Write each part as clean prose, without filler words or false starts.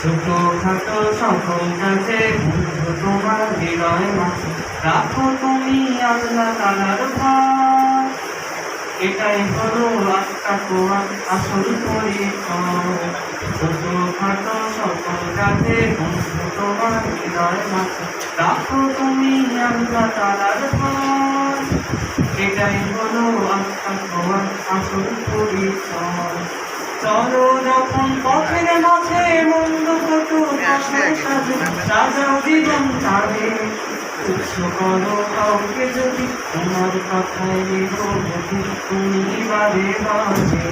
ছোটখাটো সকল কাছে বন্ধু তোমার হৃদয় মাঝে রাখো তুমি আল্লাহ তাআলার ভয়। এটাই হলো আত্মা তোমার আসল পরিচয়। ছোটখাটো সকল কাছে বন্ধু তোমার হৃদয় মাঝে রাখো তুমি আল্লাহ তাআলার ভয়। এটাই হলো আত্মা তোমার আসল পরিচয়। চলো যখন পথের মাঝে মন্দ কটু সাজাও জীবন তারে তুচ্ছ করো কাউকে যদি তোমার কথায় নিরবধি তুমি বারে বারে।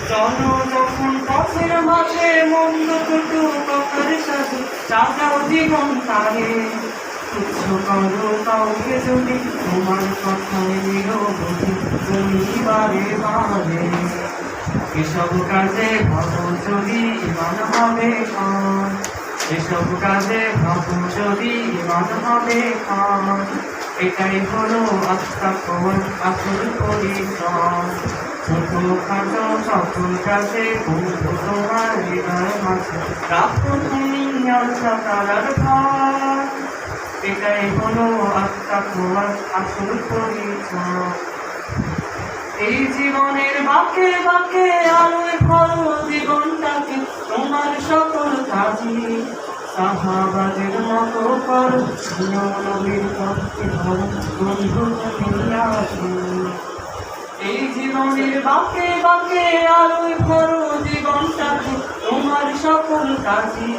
চলো যখন পথের মাঝে মন্দ কটু কথার সাথে সাজাও জীবন তারে তুচ্ছ করো কাউকে যদি তোমার কথায় নিরবধি তুমি বারে বারে। এসব কাজে ভাবো যদি ইমান হবে খান, এসব কাজে ভাবো যদি ইমান হবে খান। এটাই হলো আত্মা তোমার আসল পরিচয়। ছোটখাটো সকল কাজে বন্ধু তোমার হৃদয় মাঝে রাখো তুমি আল্লাহ তাআলার ভয়। এটাই হলো আত্মা তোমার আসল পরিচয়। এই জীবনের বাঁকে বাঁকে আলোয় ভরো জীবনটাকে তোমার সকল কাজে সাহাবাদের মতো করো নবীর পথে ধরো বন্ধু তুমি আসো। এই জীবনের বাঁকে বাঁকে আলোয় ভরো জীবনটাকে তোমার সকল কাজে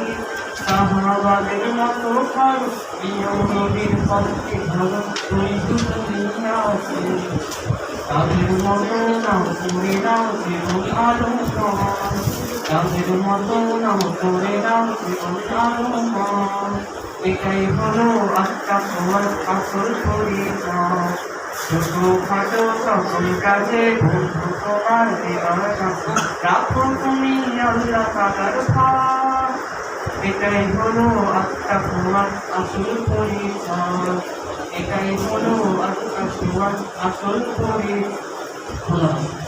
সাহাবাদের মতো করো নবীর পথে ধরো বন্ধু তুমি আসো। তাদের মতো নাম করে দাও জীবন আলোকমান, তাদের মতো নাম করে দাও জীবন আলোকমান। এটাই হলো আত্মা তোমার আসল পরিচয়। ছোটখাটো সকল কাজে বন্ধু তোমার হৃদয় মাঝে রাখো তুমি আল্লাহ তাআলার ভয়। এটাই হলো আত্মা তোমার আসল পরিচয়। এটাই হলো আত্মা তোমার আসল পরিচয়।